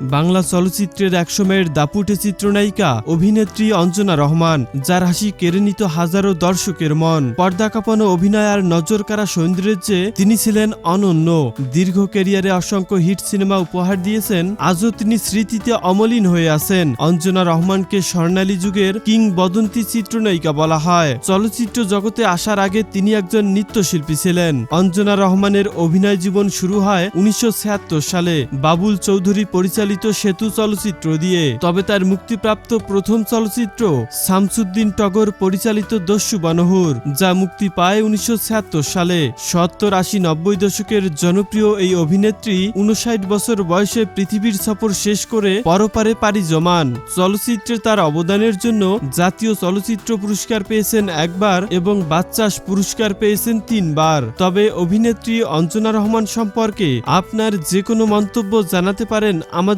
বাংলা চলচ্চিত্রের একসময়ের দাপুটে চিত্রনায়িকা অভিনেত্রী অঞ্জনা রহমান, যার হাসি কেড়ে নিত হাজারো দর্শকের মন। পর্দা কাঁপানো অভিনয় আর নজর কাড়া সৌন্দর্যে তিনি ছিলেন অনন্য। দীর্ঘ ক্যারিয়ারে অসংখ্য হিট সিনেমা উপহার দিয়েছেন, আজও তিনি স্মৃতিতে অমলিন হয়ে আছেন। অঞ্জনা রহমানকে স্বর্ণালী যুগের কিংবদন্তি চিত্রনায়িকা বলা হয়। চলচ্চিত্র জগতে আসার আগে তিনি একজন নৃত্যশিল্পী ছিলেন। অঞ্জনা রহমানের অভিনয় জীবন শুরু হয় 1976 সালে বাবুল চৌধুরী পরিচালিত সেতু চলচ্চিত্র দিয়ে। তবে তার মুক্তিপ্রাপ্ত প্রথম চলচ্চিত্র শামসুদ্দিন টগর পরিচালিত দস্যু বনহুর, যা মুক্তি পায় 1976 সালে। 70, 80, 90 দশকের জনপ্রিয় এই অভিনেত্রী 59 বছর বয়সে পৃথিবীর সফর শেষ করে পরপারে পাড়ি জমান। চলচ্চিত্রে তার অবদানের জন্য জাতীয় চলচ্চিত্র পুরস্কার পেয়েছেন একবার এবং বাচসাস পুরস্কার পেয়েছেন 3 বার। তবে অভিনেত্রী অঞ্জনা রহমান সম্পর্কে আপনার যে কোনো মন্তব্য জানাতে পারেন আমাদের